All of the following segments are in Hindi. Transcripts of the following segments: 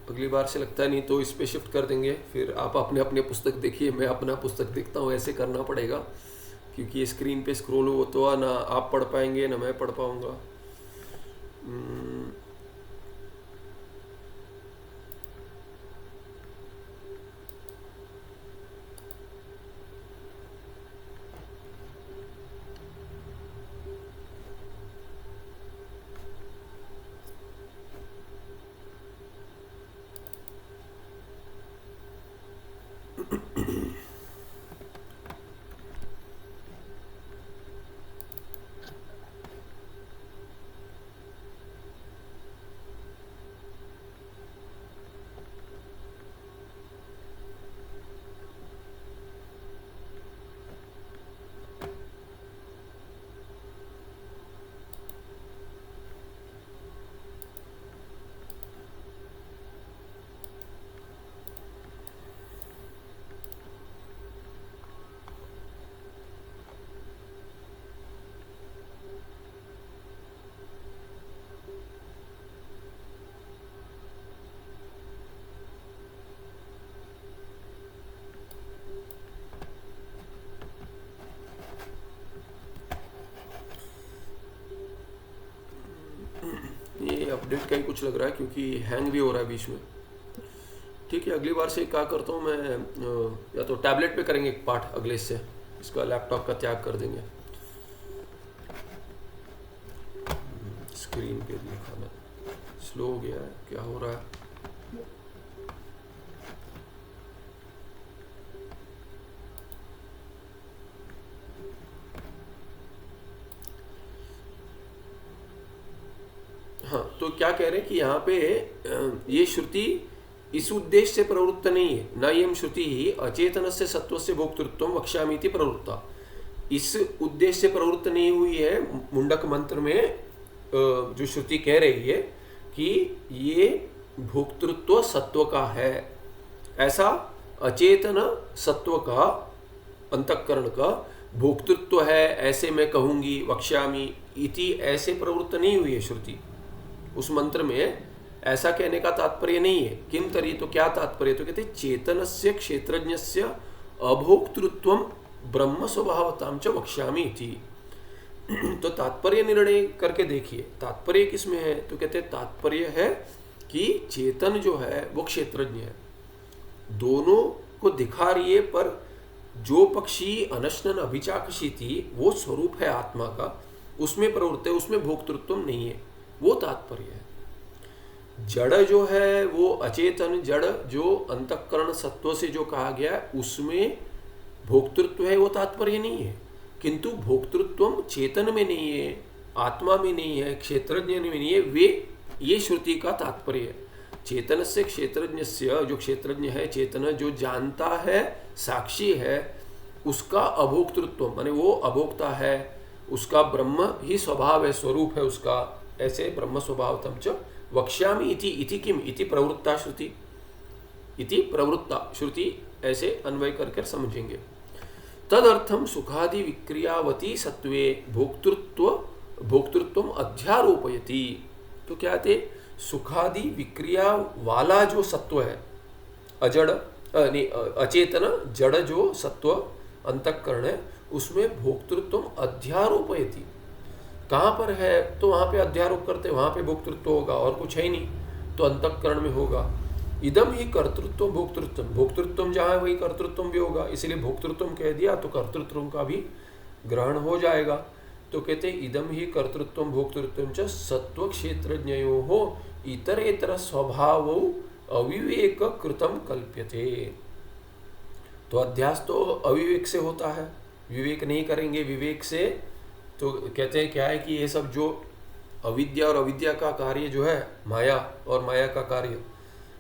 अगली बार से लगता है नहीं तो इस पे शिफ्ट कर देंगे, फिर आप अपने अपने पुस्तक देखिए, मैं अपना पुस्तक देखता हूँ, ऐसे करना पड़ेगा क्योंकि ये स्क्रीन पे स्क्रॉल हो तो ना आप पढ़ पाएंगे ना मैं पढ़ पाऊँगा। ये अपडेट का ही कुछ लग रहा है क्योंकि हैंग भी हो रहा है बीच में। ठीक है, अगली बार से क्या करता हूँ मैं, या तो टैबलेट पे करेंगे एक पाठ अगले से, इसका लैपटॉप का त्याग कर देंगे। स्क्रीन पे दिखाना स्लो हो गया है, क्या हो रहा है? हाँ, तो क्या कह रहे हैं कि यहाँ पे ये श्रुति इस उद्देश्य से प्रवृत्त नहीं है, न यम श्रुति ही अचेतन से सत्व से भोक्तृत्व वक्ष्यामीति प्रवृत्ता। इस उद्देश्य से प्रवृत्त नहीं हुई है। मुंडक मंत्र में जो श्रुति कह रही है कि ये भोक्तृत्व सत्व का है, ऐसा अचेतन सत्व का, अंतःकरण का भोक्तृत्व है, ऐसे मैं कहूंगी, वक्ष्यामी इति ऐसे प्रवृत्त नहीं हुई है श्रुति। उस मंत्र में ऐसा कहने का तात्पर्य नहीं है। किम तरी, तो क्या तात्पर्य, तो कहते चेतनस्य क्षेत्रज्ञस्य अभोक्तृत्वम ब्रह्म स्वभावताम च वक्ष्यामि इति। तो तात्पर्य निर्णय करके देखिए, तात्पर्य किसमें है, तो कहते तात्पर्य है कि चेतन जो है वो क्षेत्रज्ञ है, दोनों को दिखा रही है, पर जो पक्षी अनशनन अभिचाक्षी थी वो स्वरूप है आत्मा का, उसमें प्रवृत्त है, उसमें भोक्तृत्व नहीं है, वो तात्पर्य है। जड़ जो है वो अचेतन जड़ जो अंतःकरण सत्व से जो कहा गया है उसमें भोक्तृत्व है, वो तात्पर्य नहीं है। किंतु भोक्तृत्व चेतन में नहीं है, आत्मा में नहीं है, क्षेत्रज्ञ में नहीं है, वे ये श्रुति का तात्पर्य है। चेतन से क्षेत्रज्ञ से, जो क्षेत्रज्ञ है चेतन जो जानता है साक्षी है, उसका अभोक्तृत्व माने वो अभोक्ता है, उसका ब्रह्म ही स्वभाव है, स्वरूप है उसका, ऐसे ब्रह्म स्वभाव तम च वक्ष्यामि इति। इति किम, इति प्रवृत्ता श्रुति, इति प्रवृत्ता श्रुति, ऐसे अन्वय करके समझेंगे। तदर्थम सुखादि विक्रियावती सत्वे भोक्तृत्व अध्यारोपयति। तो क्या थे, सुखादि विक्रिया वाला जो सत्व है, अजड़ अचेतन जड़ जो सत्व अंतःकरण है, उसमें भोक्तृत्व अध्यारोपयति। कहाँ पर है, तो वहाँ पे अध्यारोप करते, वहाँ पे भोक्तृत्व होगा, और कुछ है ही नहीं, तो अंतःकरण में होगा। इदम ही कर्तृत्व भोक्तृत्व, भोक्तृत्व जहाँ है वही कर्तृत्व भी होगा, इसलिए भोक्तृत्व कह दिया तो कर्तृत्व का भी ग्रहण हो जाएगा। तो कहते इदम ही कर्तृत्व भोक्तृत्व च सत्व क्षेत्रज्ञयो हो इतरेतर स्वभाव अविवेक कृतम कल्प्यते। तो अध्यास तो अविवेक से होता है, विवेक नहीं करेंगे, विवेक से तो कहते हैं क्या है कि ये सब जो अविद्या और अविद्या का कार्य जो है माया, और माया का कार्य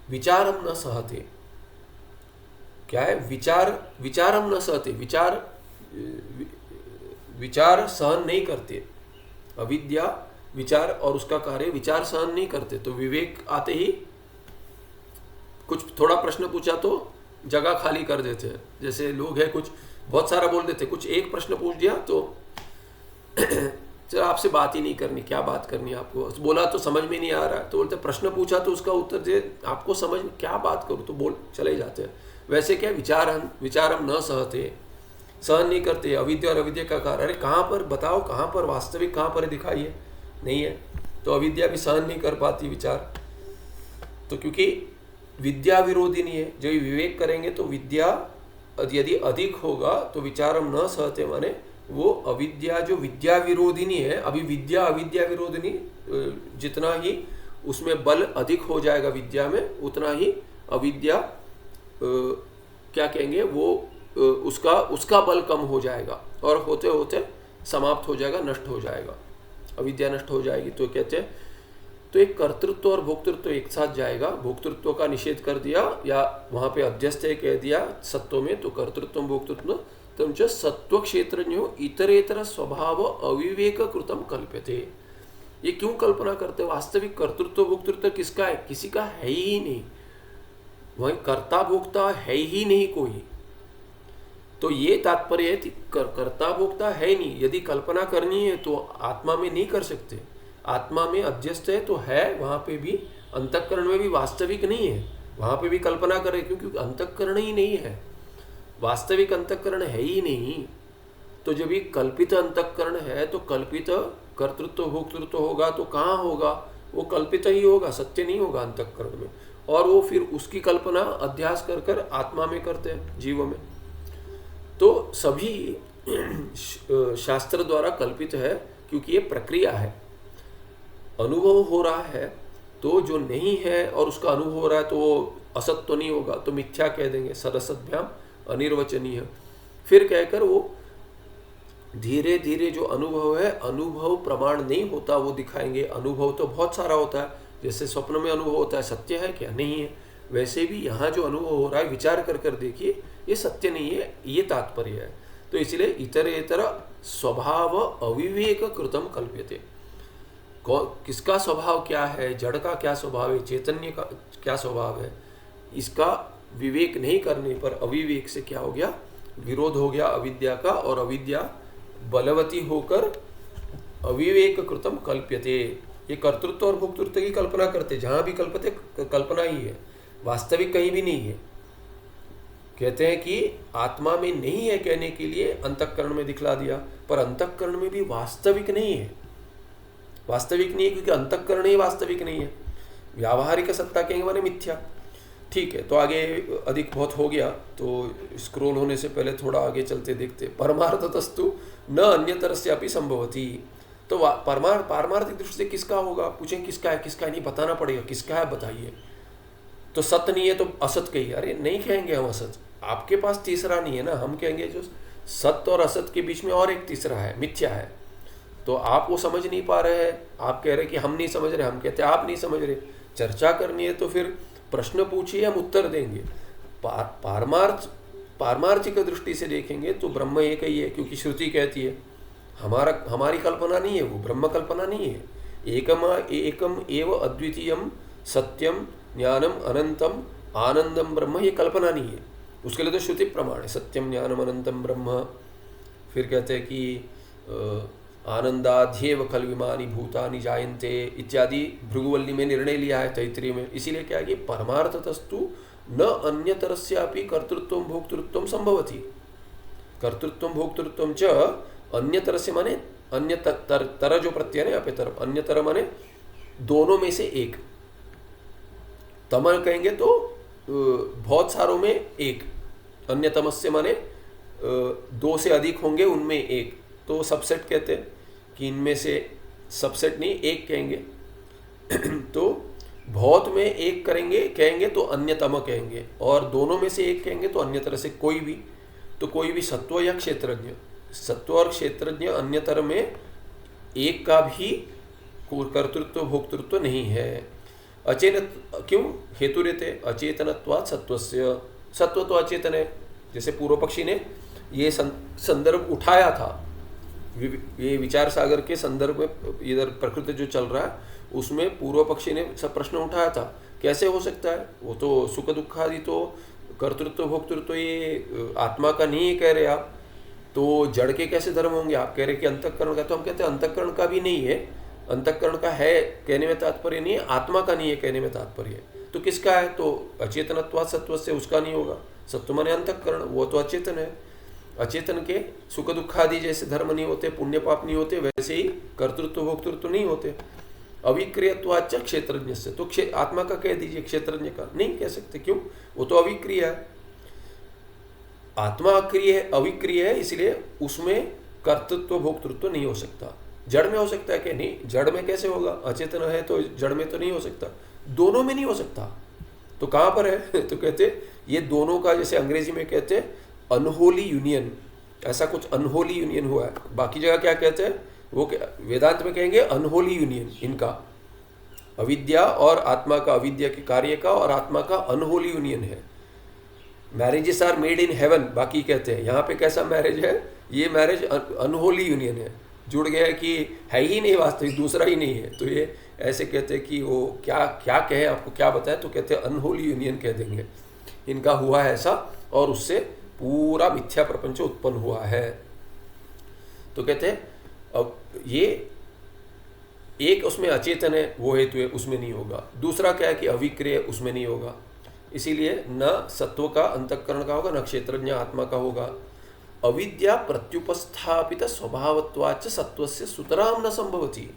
विचारम न सहते, क्या है, विचारम न सहते, विचार सहन नहीं करते, अविद्या विचार और उसका कार्य विचार सहन नहीं करते। तो विवेक आते ही कुछ थोड़ा प्रश्न पूछा तो जगह खाली कर देते हैं, जैसे लोग हैं कुछ बहुत सारा बोल देते, कुछ एक प्रश्न पूछ दिया तो चलो आपसे बात ही नहीं करनी, क्या बात करनी है आपको, बोला तो समझ में नहीं आ रहा है तो बोलते प्रश्न पूछा तो उसका उत्तर दे, आपको समझ क्या बात करूँ तो बोल चले जाते हैं। वैसे क्या विचारम न सहते, सहन नहीं करते, अविद्या और अविद्या का कारण, अरे कहाँ पर बताओ, कहाँ पर वास्तविक, कहाँ पर दिखाइए, नहीं है। तो अविद्या भी सहन नहीं कर पाती विचार, तो क्योंकि विद्या विरोधी नहीं है। जब विवेक करेंगे तो विद्या यदि अधिक होगा तो विचारम न सहते, माने वो अविद्या जो विद्या विरोधिनी है, अभी विद्या अविद्या विरोधिनी, जितना ही उसमें बल अधिक हो जाएगा विद्या में, उतना ही अविद्या क्या कहेंगे वो उसका बल कम हो जाएगा और होते होते समाप्त हो जाएगा, नष्ट हो जाएगा, अविद्या नष्ट हो जाएगी। तो कहते हैं तो एक कर्तृत्व और भोक्तृत्व एक साथ जाएगा। भोक्तृत्व का निषेध कर दिया या वहाँ पे अध्यस्थ कह दिया सत्व में, तो कर्तृत्व भोक्तृत्व तम च सत्व क्षेत्रज्ञो इतरेतर स्वभाव अविवेक कृतम कल्प्यते। ये क्यों कल्पना करते? वास्तविक कर्तृत्व भोक्तृत्व किसका है? किसी का है ही नहीं, वही कर्ता भोक्ता है ही नहीं कोई। तो ये तात्पर्य है, कर्ता भोक्ता है नहीं। यदि कल्पना करनी है तो आत्मा में नहीं कर सकते, आत्मा में अध्यस्त है तो है, वहाँ पे भी अंतःकरण में भी वास्तविक नहीं है, वहाँ पे भी कल्पना करे, क्योंकि अंतःकरण ही नहीं है, वास्तविक अंतःकरण है ही नहीं। तो जब ये कल्पित अंतःकरण है तो कल्पित कर्तृत्व भोक्तृत्व होगा तो कहाँ होगा? वो कल्पित ही होगा, सत्य नहीं होगा अंतःकरण में। और वो फिर उसकी कल्पना अध्यास कर कर आत्मा में करते हैं, जीव में। तो सभी शास्त्र द्वारा कल्पित है, क्योंकि ये प्रक्रिया है, अनुभव हो रहा है। तो जो नहीं है और उसका अनुभव हो रहा है तो वो असत तो नहीं होगा, तो मिथ्या कह देंगे, सरसद्भ्याम अनिर्वचनीय। फिर कहकर वो धीरे धीरे जो अनुभव है, अनुभव प्रमाण नहीं होता वो दिखाएंगे। अनुभव तो बहुत सारा होता है, जैसे स्वप्न में अनुभव होता है, सत्य है क्या? नहीं है। वैसे भी यहाँ जो अनुभव हो रहा है विचार कर कर देखिए, ये सत्य नहीं है, ये तात्पर्य है। तो इसलिए इतरेतर स्वभाव अविवेक कृतम कल्प्यते। किसका स्वभाव क्या है, जड़ का क्या स्वभाव है, चैतन्य का क्या स्वभाव है, इसका विवेक नहीं करने पर अविवेक से क्या हो गया? विरोध हो गया अविद्या का, और अविद्या बलवती होकर अविवेक कृतम कल्प्यते। ये कर्तृत्व और भोक्तृत्व की कल्पना करते, जहां भी कल्पते कल्पना ही है, वास्तविक कहीं भी नहीं है। कहते हैं कि आत्मा में नहीं है कहने के लिए अंतःकरण में दिखला दिया, पर अंतःकरण में भी वास्तविक नहीं है, वास्तविक नहीं है, क्योंकि अंतःकरण ही वास्तविक नहीं है। व्यावहारिक सत्ता कहेंगे माने मिथ्या। ठीक है, तो आगे अधिक बहुत हो गया, तो स्क्रॉल होने से पहले थोड़ा आगे चलते देखते। परमार्थतस्तु न अन्यतरस्यापि संभवति। तो पारमार्थिक दृष्टि से किसका होगा? पूछें किसका है, किसका है, नहीं बताना पड़ेगा, किसका है बताइए। तो सत्य नहीं है तो असत कहिए, अरे नहीं कहेंगे हम असत, आपके पास तीसरा नहीं है ना, हम कहेंगे जो सत्य और असत के बीच में और एक तीसरा है, मिथ्या है। तो आप वो समझ नहीं पा रहे हैं, आप कह रहे कि हम नहीं समझ रहे, हम कहते हैं आप नहीं समझ रहे। चर्चा करनी है तो फिर प्रश्न पूछिए, हम उत्तर देंगे। पारमार्थिक दृष्टि से देखेंगे तो ब्रह्म एक ही है, क्योंकि श्रुति कहती है, हमारी कल्पना नहीं है, वो ब्रह्म कल्पना नहीं है। एकम एव अद्वितीयम सत्यम ज्ञानम अनंतम आनंदम ब्रह्म, ये कल्पना नहीं है, उसके लिए तो श्रुति प्रमाण है, सत्यम ज्ञानम अनंतम ब्रह्म। फिर कहते हैं कि आनंदाध्येव खल विमानी भूतानि जायन्ते इत्यादि भृगुवल्ली में निर्णय लिया है, तैत्तिरीय में। इसीलिए क्या है कि परमार्थतस्तु न अन्यतरस्यापि कर्तृत्वं भोक्तृत्वं संभवति। कर्तृत्वं भोक्तृत्वं च अन्यतर से माने अन्यतर जो प्रत्यय है यहाँ पे तरफ, अन्यतर माने दोनों में से एक। तमन कहेंगे तो बहुत सारों में एक, अन्यतमस्य माने दो से अधिक होंगे उनमें एक, तो सबसेट कहते हैं कि इनमें से सबसेट नहीं एक कहेंगे। तो बहुत में एक कहेंगे तो अन्यतम कहेंगे, और दोनों में से एक कहेंगे तो अन्यतर से कोई भी। तो कोई भी सत्व या क्षेत्रज्ञ, सत्व और क्षेत्रज्ञ अन्यतर में एक का भी कर्तृत्व भोक्तृत्व नहीं है। अचेतन क्यों? हेतु रहते अचेतनत्वात् सत्वस्य, सत्व तो अचेतन है। जैसे पूर्व पक्षी ने ये संदर्भ उठाया था, ये विचार सागर के संदर्भ में इधर प्रकृति जो चल रहा है उसमें पूर्व पक्षी ने सब प्रश्न उठाया था, कैसे हो सकता है? वो तो सुख दुख आदि तो कर्तृत्व भोक्तृत्व ये आत्मा का नहीं कह रहे आप, तो जड़ के कैसे धर्म होंगे? आप कह रहे कि अंतःकरण का, तो हम कहते हैं अंतःकरण का भी नहीं है, अंतःकरण का है कहने में तात्पर्य नहीं है, आत्मा का नहीं है कहने में तात्पर्य है। तो किसका है? तो अचेतनत्वात् सत्व से उसका नहीं होगा। सत्व माने अंतःकरण, वो तो अचेतन है। अचेतन के सुख दुख आदि जैसे धर्म नहीं होते, पुण्य पाप नहीं होते, वैसे ही कर्तृत्व भोक्तृत्व नहीं होते। अविक्रियत्वाच्च क्षेत्रज्ञ से, तो आत्मा का कह दीजिए, क्षेत्रज्ञ का नहीं कह सकते। क्यों? वो तो अविक्रिय है। आत्मा अक्रिय है, अविक्रिय है, इसलिए उसमें कर्तृत्व भोक्तृत्व नहीं हो सकता। जड़ में हो सकता है कि नहीं? जड़ में कैसे होगा? अचेतन है तो जड़ में तो नहीं हो सकता, दोनों में नहीं हो सकता। तो कहाँ पर है? तो कहते ये दोनों का, जैसे अंग्रेजी में कहते अनहोली यूनियन, ऐसा कुछ अनहोली यूनियन हुआ है। बाकी जगह क्या कहते हैं? वो वेदांत में कहेंगे अनहोली यूनियन, इनका अविद्या और आत्मा का, अविद्या के कार्य का और आत्मा का अनहोली यूनियन है। Marriages are made in heaven, बाकी कहते हैं। यहाँ पे कैसा मैरिज है? ये मैरिज अनहोली यूनियन है, जुड़ गया कि है ही नहीं, वास्तविक दूसरा ही नहीं है। तो ये ऐसे कहते हैं कि वो क्या क्या कहे, आपको क्या बताए? तो कहते हैं अनहोली यूनियन कह देंगे, इनका हुआ है ऐसा, और उससे पूरा मिथ्या प्रपंच उत्पन्न हुआ है। तो कहते हैं अब ये एक उसमें अचेतन है, वो हेतु है, उसमें नहीं होगा। दूसरा क्या है कि अविक्रिय, उसमें नहीं होगा। इसीलिए न सत्व का अंतःकरण का होगा, न क्षेत्रज्ञ आत्मा का होगा। अविद्या प्रत्युपस्थापित स्वभावत्वाच्च सत्वस्य सुतराम न संभवति।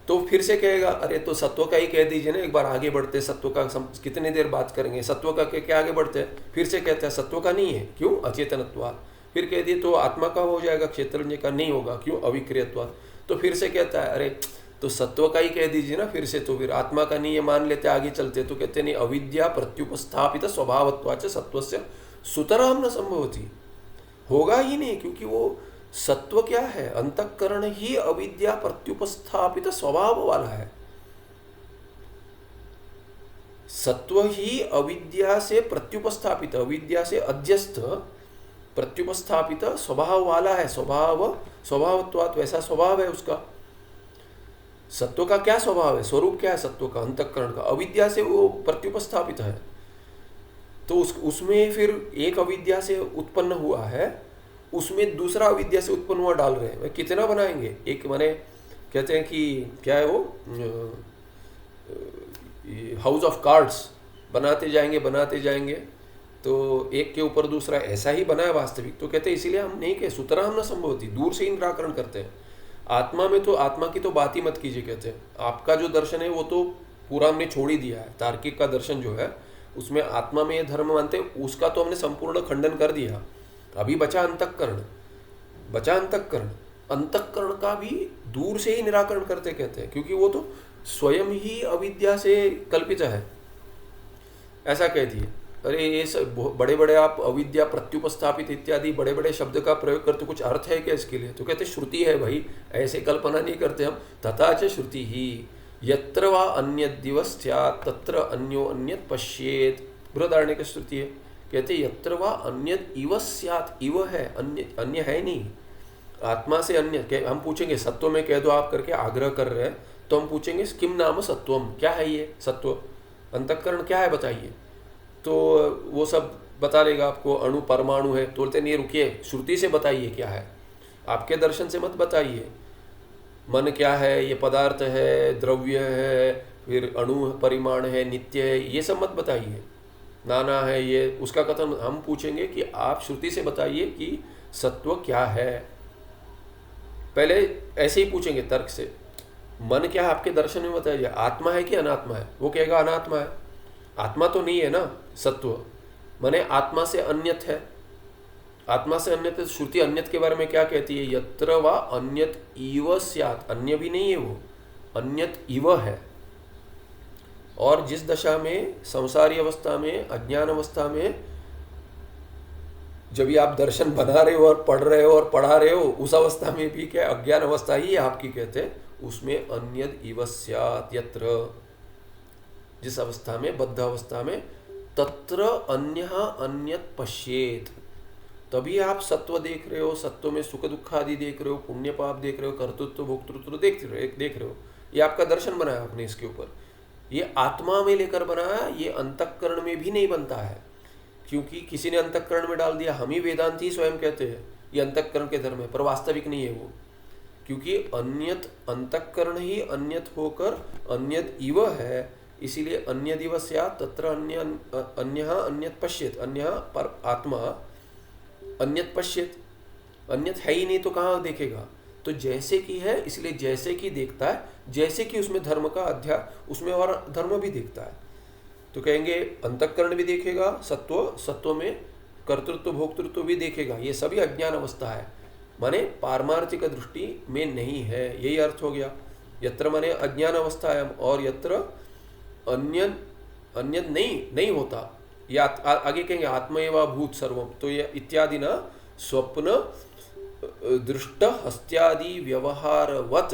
तो फिर से कहेगा, अरे तो सत्व का ही कह दीजिए ना, एक बार आगे बढ़ते। सत्व का कितने देर बात करेंगे? सत्व का कह के आगे बढ़ते हैं, फिर से कहते हैं सत्व का नहीं है, क्यों? अचेतनत्वात्। फिर कह दिए तो आत्मा का हो जाएगा, क्षेत्रज्ञ का नहीं होगा, क्यों? अविक्रियत्वात्। तो फिर से कहता है, अरे तो सत्व का ही कह दीजिए ना फिर से, तो फिर आत्मा का नहीं है मान लेते, आगे चलते। तो कहते नहीं, अविद्या प्रत्युपस्थापित स्वभावत्वाच्च सत्वस्य सुतराम न संभवति, होगा ही नहीं, क्योंकि वो सत्व क्या है? अंतःकरण ही अविद्या प्रत्युपस्थापित स्वभाव वाला है। सत्व ही अविद्या से प्रत्युपस्थापित, अविद्या से अध्यस्थ प्रत्युपस्थापित स्वभाव वाला है। स्वभावत्वात्, वैसा स्वभाव है उसका। सत्व का क्या स्वभाव है? स्वरूप क्या है सत्व का, अंतःकरण का? अविद्या से वो प्रत्युपस्थापित है। तो उसमें फिर एक अविद्या से उत्पन्न हुआ है, उसमें दूसरा अविद्या से उत्पन्न हुआ डाल रहे हैं। कितना बनाएंगे? एक माने कहते हैं कि क्या है वो, हाउस ऑफ कार्ड्स बनाते जाएंगे, तो एक के ऊपर दूसरा ऐसा ही बना है वास्तविक। तो कहते हैं इसीलिए हम नहीं कहे सुतराम न संभवति, दूर से ही निराकरण करते हैं। आत्मा में तो, आत्मा की तो बात ही मत कीजिए। कहते हैं आपका जो दर्शन है वो तो पूरा हमने छोड़ ही दिया है। तार्किक का दर्शन जो है उसमें आत्मा में ये धर्म मानते हैं, उसका तो हमने संपूर्ण खंडन कर दिया। अभी बचा अंतःकरण, अंतःकरण का भी दूर से ही निराकरण करते कहते हैं, क्योंकि वो तो स्वयं ही अविद्या से कल्पित है, ऐसा कह दिए। अरे ये सब बड़े बड़े आप अविद्या प्रत्युपस्थापित इत्यादि बड़े बड़े शब्द का प्रयोग करते, कुछ अर्थ है क्या इसके लिए? तो कहते श्रुति है भाई, ऐसे कल्पना नहीं करते हम। तथा च श्रुति ही यत्र वा अन्यत् दिवस स्यात् तत्र अन्यो अन्यत् पश्येत्, बृहदारण्यक की श्रुति है। कहते यत्र वा अन्यत् इव स्यात्, इव है, अन्य है नहीं, आत्मा से अन्य। हम पूछेंगे सत्व में कह दो आप करके आग्रह कर रहे हैं, तो हम पूछेंगे किम नाम सत्वम, क्या है ये सत्व, अंतःकरण क्या है बताइए। तो वो सब बता देगा आपको, अणु परमाणु है। तो बोलते नहीं, रुकिए, श्रुति से बताइए क्या है, आपके दर्शन से मत बताइए। मन क्या है? ये पदार्थ है, द्रव्य है, फिर अणु परिमाण है, नित्य है, ये सब मत बताइए। नाना है ये, उसका कथन हम पूछेंगे कि आप श्रुति से बताइए कि सत्व क्या है। पहले ऐसे ही पूछेंगे तर्क से, मन क्या है आपके दर्शन में बताइए, आत्मा है कि अनात्मा है? वो कहेगा अनात्मा है। आत्मा तो नहीं है ना सत्व, माने आत्मा से अन्यत है। आत्मा से अन्यत है, श्रुति अन्यत के बारे में क्या कहती है? यत्र वा अन्यत इव स्यात्, अन्य भी नहीं है वो, अन्यत इव है। और जिस दशा में, संसारी अवस्था में, अज्ञान अवस्था में, जब भी आप दर्शन बना रहे हो और पढ़ रहे हो और पढ़ा रहे हो, उस अवस्था में भी क्या अज्ञान अवस्था ही आपकी कहते हैं, उसमें अन्यद इव स्यात्, यत्र, जिस अवस्था में, बद्ध अवस्था में, तत्र अन्यः अन्यत् पश्येत्, तभी आप सत्व देख रहे हो। सत्व में सुख दुख आदि देख रहे हो, पुण्य पाप देख रहे हो, कर्तृत्व भोक्तृत्व देख रहे हो। ये आपका दर्शन बनाया आपने इसके ऊपर। ये आत्मा में लेकर बनाया, ये अंतःकरण में भी नहीं बनता है, क्योंकि किसी ने अंतःकरण में डाल दिया। हम ही वेदांती स्वयं कहते हैं ये अंतःकरण के धर्म है, पर वास्तविक नहीं है वो, क्योंकि अन्यत अंतःकरण ही अन्यत होकर अन्यत इव है, इसीलिए अन्यदिव स्यात् तत्र अन्यः अन्यत पश्येत, अन्यः पर आत्मा अन्यत पश्येत, अन्यत है ही नहीं तो कहाँ देखेगा। तो जैसे कि है इसलिए जैसे कि देखता है, जैसे कि उसमें धर्म का अध्याय उसमें और धर्म भी देखता है। तो कहेंगे अंतःकरण भी देखेगा, सत्व में कर्तृत्व भोक्तृत्व भी देखेगा, ये सभी अज्ञान अवस्था है, माने पारमार्थिक दृष्टि में नहीं है, यही अर्थ हो गया। यत्र माने अज्ञान अवस्था है, और यत्र अन्य नहीं होता, या आगे कहेंगे आत्मैव भूत सर्वम, तो ये इत्यादि ना स्वप्न दृष्ट हस्त्यादि व्यवहारवत,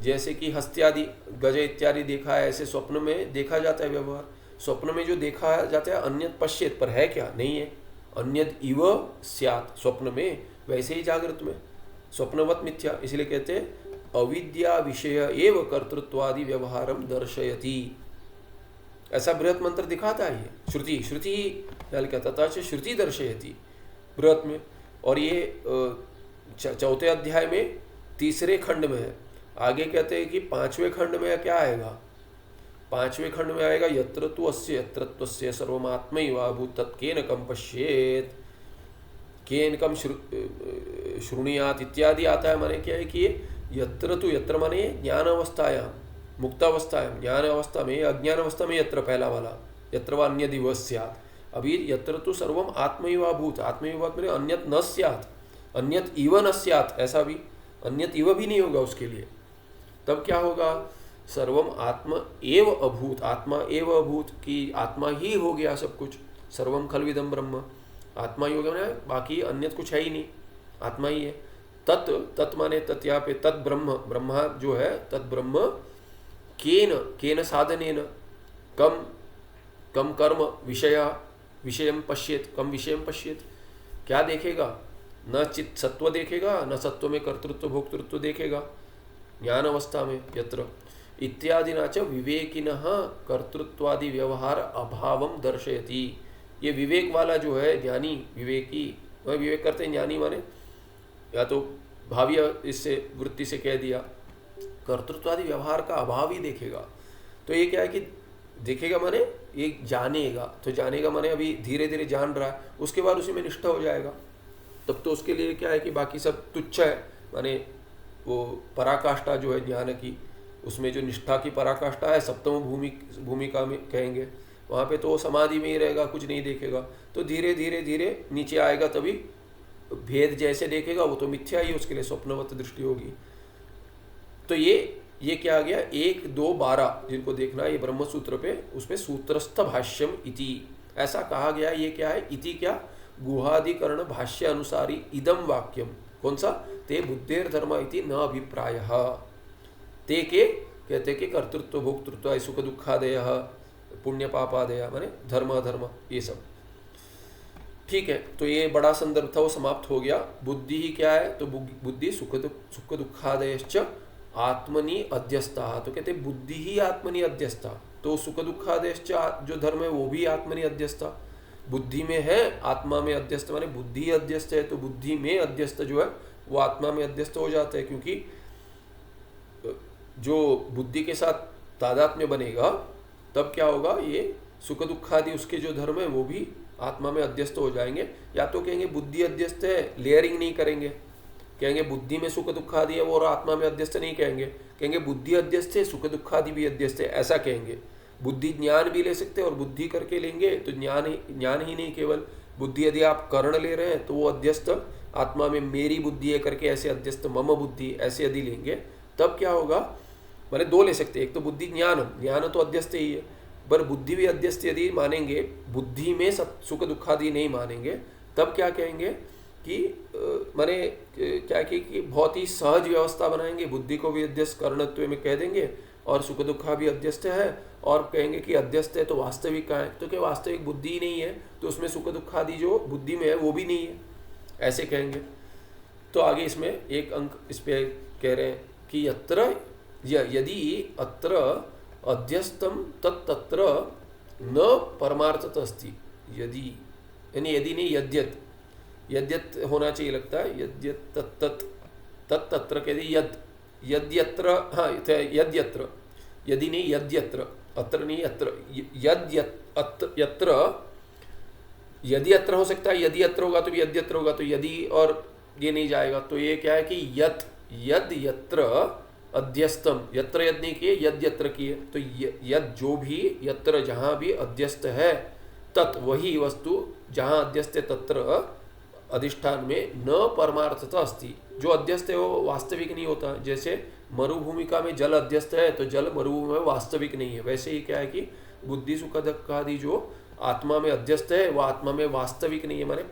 जैसे कि हस्त्यादि गज इत्यादि देखा है, ऐसे स्वप्न में देखा जाता है व्यवहार। स्वप्न में जो देखा जाता है अन्यत पश्येत, पर है क्या, नहीं है। अन्यत इव स्यात् स्वप्न में, वैसे ही जागृत में स्वप्नवत मिथ्या, इसलिए कहते हैं अविद्या विषय एव कर्तृत्वादि व्यवहारम दर्शयति, ऐसा बृहत मंत्र दिखाता है ये श्रुति तथा श्रुति दर्शयति बृहत में। और ये चौथे अध्याय में तीसरे खंड में है। आगे कहते हैं कि पांचवें खंड में क्या आएगा, पांचवें खंड में आएगा यत्र तु अस्य यत्रत्वस्य सर्वमात्मैवाभूत् तत्केन कम पश्येत, केन कम शृणुयात् इत्यादि आता है। माने क्या है कि यत्र तु, यत्र माने ज्ञान अवस्थायाम, मुक्त अवस्थायाम, ज्ञान अवस्था में, अज्ञान अवस्था में यत्र पहला वाला, यत्र वा अन्यदिव स्यात्। अभी यत्र तु सर्वम आत्मैवाभूत्, आत्मैवाभूत् माने अन्यत न स्यात्, अन्यत इव न स्यात्, ऐसा भी अन्यत इव भी नहीं होगा उसके लिए। तब क्या होगा, सर्वम आत्म एव अभूत, आत्मा एव अभूत, कि आत्मा ही हो गया सब कुछ, सर्वम खलविदम ब्रह्म, आत्मा ही हो गया, बाकी अन्यत कुछ है ही नहीं, आत्मा ही है। तत् माने तत्, यहाँ पे तत् ब्रह्मा जो है, तत् ब्रह्म केन साधनेन, कम कर्म विषयम पश्येत, कम विषयम पश्येत, क्या देखेगा, न चित्त सत्व देखेगा, न सत्व में कर्तृत्व भोक्तृत्व देखेगा ज्ञान अवस्था में, यत्र इत्यादि नाच विवेकिनः कर्तृत्वादि व्यवहार अभावम दर्शयति। ये विवेक वाला जो है ज्ञानी, विवेकी, वह विवेक करते हैं, ज्ञानी माने या तो भाव्य इससे वृत्ति से कह दिया, कर्तृत्वादि व्यवहार का अभाव ही देखेगा। तो ये क्या है कि देखेगा माने ये जानेगा, तो जानेगा माने अभी धीरे धीरे जान रहा है, उसके बाद उसी में निष्ठा हो जाएगा। तब तो उसके लिए क्या है कि बाकी सब तुच्छ है, माने वो पराकाष्ठा जो है ज्ञान की, उसमें जो निष्ठा की पराकाष्ठा है सप्तम भूमिका में कहेंगे, वहाँ पे तो समाधि में ही रहेगा, कुछ नहीं देखेगा। तो धीरे धीरे नीचे आएगा, तभी भेद जैसे देखेगा, वो तो मिथ्या ही, उसके लिए स्वप्नवत दृष्टि होगी। तो ये क्या आ गया, 1, 2, 12 जिनको देखना है ये ब्रह्म सूत्र पे, उसमें सूत्रस्थ भाष्यम इति ऐसा कहा गया। ये क्या है, इति क्या, गुहाधिकरण भाष्य अनुसारी इदम वाक्यम, कौन सा, ते बुद्धेर धर्म इति न अभिप्रायः, ते के कहते कि कर्तृत्व भोक्तृत्व सुख दुखादय पुण्य पापादय माने धर्म अधर्म ये सब। ठीक है, तो ये बड़ा संदर्भ था, वो समाप्त हो गया। बुद्धि ही क्या है, तो बुद्धि सुख दुखादयश्च आत्मनि अध्यस्ता, तो कहते बुद्धि ही आत्मनि अध्यस्ता, तो सुख दुखादयश्च जो धर्म है वो भी आत्मनि अध्यस्ता, बुद्धि में है, आत्मा में अध्यस्त, माने बुद्धि अध्यस्त है तो बुद्धि में अध्यस्त जो है वो आत्मा में अध्यस्त हो जाता है, क्योंकि जो बुद्धि के साथ तादात्म्य बनेगा तब क्या होगा, ये सुख दुखादि उसके जो धर्म है वो भी आत्मा में अध्यस्त हो जाएंगे। या तो कहेंगे बुद्धि अध्यस्त है, लेयरिंग नहीं करेंगे, कहेंगे बुद्धि में सुख दुखादि है वो और आत्मा में अध्यस्त नहीं कहेंगे, कहेंगे बुद्धि अध्यस्त है सुख दुखादि भी अध्यस्त है, ऐसा कहेंगे। बुद्धि ज्ञान भी ले सकते हैं, और बुद्धि करके लेंगे तो ज्ञान ही नहीं, केवल बुद्धि यदि आप कर्ण ले रहे हैं तो वो अध्यस्त आत्मा में मेरी बुद्धि है करके ऐसे अध्यस्त मम बुद्धि ऐसे यदि लेंगे तब क्या होगा, मैंने 2 ले सकते हैं, एक तो बुद्धि ज्ञान तो अध्यस्त ही है, पर बुद्धि भी अध्यस्त यदि मानेंगे, बुद्धि में सुख दुखादि नहीं मानेंगे, तब क्या कहेंगे कि माने क्या कि बहुत ही सहज व्यवस्था बनाएंगे, बुद्धि को भी अध्यस्त कर्णत्व में कह देंगे और सुख दुखा भी अध्यस्त है, और कहेंगे कि अध्यस्त है तो वास्तविक का है, तो क्या वास्तविक बुद्धि ही नहीं है, तो उसमें सुख दुखादि जो बुद्धि में है वो भी नहीं है, ऐसे कहेंगे। तो आगे इसमें एक अंक इस पे कह रहे हैं कि यदि अत्र अध्यस्तम तत्र न परमार्थत अस्ति, यदि नहीं, यद्यत यद्यत होना चाहिए लगता है, यद्यत तत्तत, तत्तत्र कह दी, यद यद्यत्र, हाँ यद्यत्र, यदि नहीं यद्यत्र, अत्र नहीं यत्र, यद्यत्र, यदि अत्र हो सकता है, यदि अत्र होगा तो भी यद्यत्र होगा, तो यदि और ये नहीं जाएगा, तो ये क्या है कि यत, यद यत्र अध्यस्तम, यत्र यद नहीं किए, यद यत्र किए, तो यद जो भी, यत्र जहाँ भी अध्यस्त है, तत् वही वस्तु जहाँ अध्यस्त है, तत्र अधिष्ठान में न परमार्थता अस्ति, जो अध्यस्त है वो वास्तविक नहीं होता। जैसे मरुभूमिका में जल अध्यस्त है तो जल मरुभूमि में वास्तविक नहीं है, वैसे ही क्या है कि बुद्धि सुख दुख आदि जो आत्मा में अध्यस्त है वो आत्मा में वास्तविक नहीं है, माने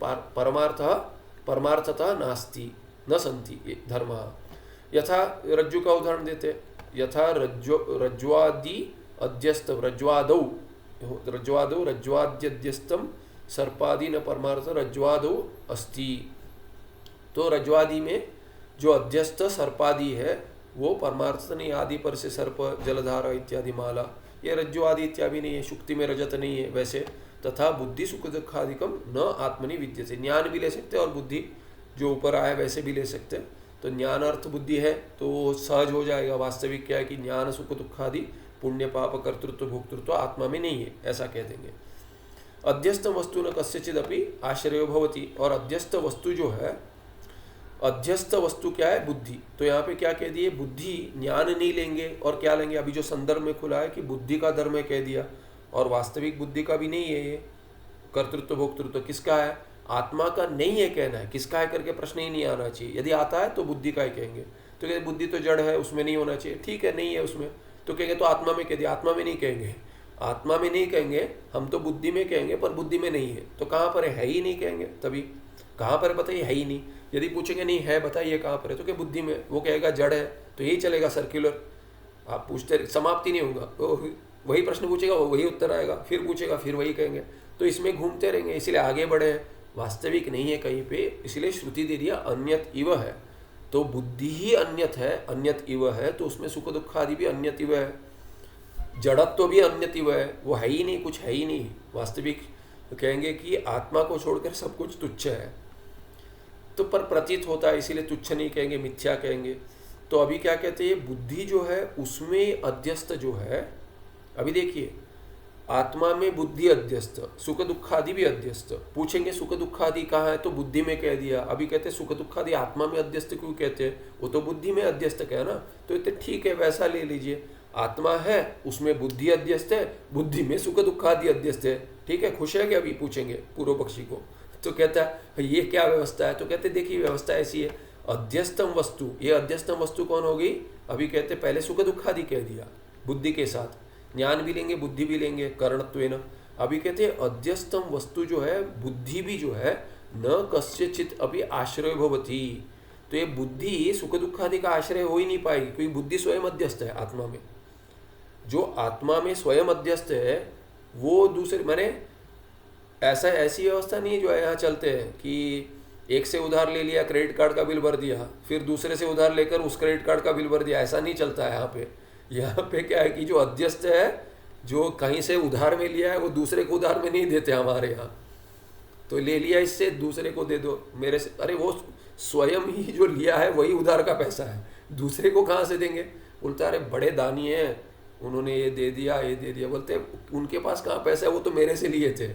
परमार्थता नास्ति, न संति धर्म। यथा रज्जु का उदाहरण देते, यथा रज्ज्वादि अध्यस्त, रज्ज्वादौ रज्ज्वाद्यध्यस्तम सर्पादि न परमार्थ रज्ज्वादौ अस्ति। तो रज्ज्वादि में जो अध्यस्त सर्पादि है वो परमार्थ नहीं, आदि पर से सर्प जलधारा इत्यादि माला, ये रज्जु आदि इत्यादि नहीं है, शुक्ति में रजत नहीं है वैसे। तथा बुद्धि सुख दुखादिकम न आत्मनि विद्यते, ज्ञान भी ले सकते और बुद्धि जो ऊपर आया वैसे भी ले सकते हैं। तो ज्ञान अर्थ बुद्धि है तो सहज हो जाएगा। वास्तविक क्या है कि ज्ञान सुख दुखादि पुण्य पाप कर्तृत्व भोक्तृत्व आत्मा में नहीं है, ऐसा कह देंगे। अध्यस्त वस्तु न कस्यचिद अपि आश्रयो भवति, और अध्यस्त वस्तु जो है, अध्यस्त वस्तु क्या है, बुद्धि। तो यहाँ पे क्या कह दिए, बुद्धि ज्ञान नहीं लेंगे और क्या लेंगे, अभी जो संदर्भ में खुला है कि बुद्धि का धर्म है कह दिया, और वास्तविक बुद्धि का भी नहीं है ये, कर्तृत्व भोक्तृत्व किसका है, आत्मा का नहीं है कहना है, किसका है करके प्रश्न ही नहीं आना चाहिए। यदि आता है तो बुद्धि का ही कहेंगे, तो कहते बुद्धि तो जड़ है उसमें नहीं होना चाहिए, ठीक है नहीं है उसमें, तो कहेंगे तो आत्मा में कह दिया, आत्मा में नहीं कहेंगे, आत्मा में नहीं कहेंगे, हम तो बुद्धि में कहेंगे पर बुद्धि में नहीं है, तो कहाँ पर है ही नहीं कहेंगे। तभी कहाँ पर बताइए, है ही नहीं। यदि पूछेंगे नहीं है बताइए कहाँ पर है, तो क्या बुद्धि में, वो कहेगा जड़ है, तो यही चलेगा सर्कुलर, आप पूछते समाप्ति नहीं होगा, तो वही प्रश्न पूछेगा वही उत्तर आएगा, फिर पूछेगा फिर वही कहेंगे, तो इसमें घूमते रहेंगे, इसलिए आगे बढ़े हैं। वास्तविक नहीं है कहीं पे, इसलिए श्रुति दे दिया अन्यत इव है, तो बुद्धि ही अन्यत है, अन्यत इव है, तो उसमें सुख दुख आदि भी अन्यत इव है, जड़त्व भी अन्यत इव है, वो है ही नहीं, कुछ है ही नहीं। वास्तविक कहेंगे कि आत्मा को छोड़कर सब कुछ तुच्छ है, तो पर प्रतीत होता है, इसीलिए तुच्छ नहीं कहेंगे, मिथ्या कहेंगे। तो अभी क्या कहते हैं, बुद्धि जो है उसमें अध्यस्त जो है, अभी देखिए आत्मा में बुद्धि अध्यस्त, सुख दुखादि भी अध्यस्त। पूछेंगे सुख दुखादि कहाँ है, तो बुद्धि में कह दिया। अभी कहते हैं सुख दुखादि आत्मा में अध्यस्त क्यों कहते हैं, वो तो बुद्धि में अध्यस्त कहे ना, तो इतने ठीक है वैसा ले लीजिए, आत्मा है उसमें बुद्धि अध्यस्त है, बुद्धि में सुख दुखादि अध्यस्त है, ठीक है, खुश है क्या, अभी पूछेंगे पूर्व पक्षी को, तो कहता है ये क्या व्यवस्था है, तो कहते देखिए व्यवस्था ऐसी है, अध्यस्तम वस्तु, ये अध्यस्तम वस्तु कौन होगी, अभी कहते पहले सुख दुखादि कह दिया, बुद्धि के साथ ज्ञान भी लेंगे बुद्धि भी लेंगे करणत्वेन। अभी कहते हैं अध्यस्तम वस्तु जो है, बुद्धि भी जो है, न कस्यचित अभी आश्रय भवति, तो ये बुद्धि सुख दुखादि का आश्रय हो ही नहीं पाएगी, क्योंकि बुद्धि स्वयं अध्यस्त है आत्मा में। जो आत्मा में स्वयं अध्यस्त है वो दूसरे, माने ऐसी व्यवस्था नहीं है जो यहाँ चलते हैं कि एक से उधार ले लिया, क्रेडिट कार्ड का बिल भर दिया, फिर दूसरे से उधार लेकर उस क्रेडिट कार्ड का बिल भर दिया, ऐसा नहीं चलता है यहाँ पे। यहाँ पे क्या है कि जो अध्यस्त है, जो कहीं से उधार में लिया है, वो दूसरे को उधार में नहीं देते हमारे यहाँ, तो ले लिया इससे दूसरे को दे दो मेरे से, अरे वो स्वयं ही जो लिया है वही उधार का पैसा है, दूसरे को कहाँ से देंगे। बोलता अरे बड़े दानी हैं, उन्होंने ये दे दिया ये दे दिया, बोलते उनके पास कहाँ पैसा है, वो तो मेरे से लिए थे।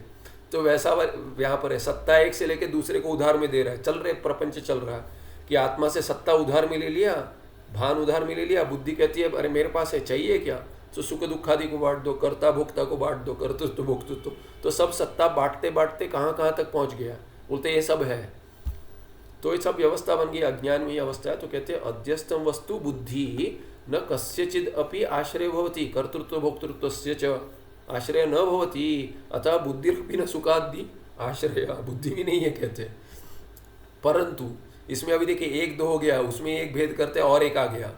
तो वैसा यहाँ पर है, सत्ता एक से लेके दूसरे को उधार में दे रहा है, चल रहे प्रपंच चल रहा है कि आत्मा से सत्ता उधार में ले लिया, भान उधार में ले लिया, बुद्धि कहती है अरे मेरे पास है चाहिए क्या, तो सुख दुखादि को बांट दो, कर्ता भोक्ता को बांट दो, कर्तृत्व भोक्तृत्व, तो सब सत्ता बांटते बांटते कहाँ कहाँ तक पहुँच गया, बोलते ये सब है। तो ये सब व्यवस्था बन गई, अज्ञान में ही अवस्था है। तो कहते हैं अध्यस्तम वस्तु बुद्धि न कस्यचिद अपि आश्रय भवति, कर्तृत्व भोक्तृत्वस्य च आश्रय न भवति, अतः बुद्धिरपि न सुखादि आश्रय, बुद्धि भी नहीं है कहते। परंतु इसमें अभी देखिए एक दो हो गया, उसमें एक भेद करते और एक आ गया,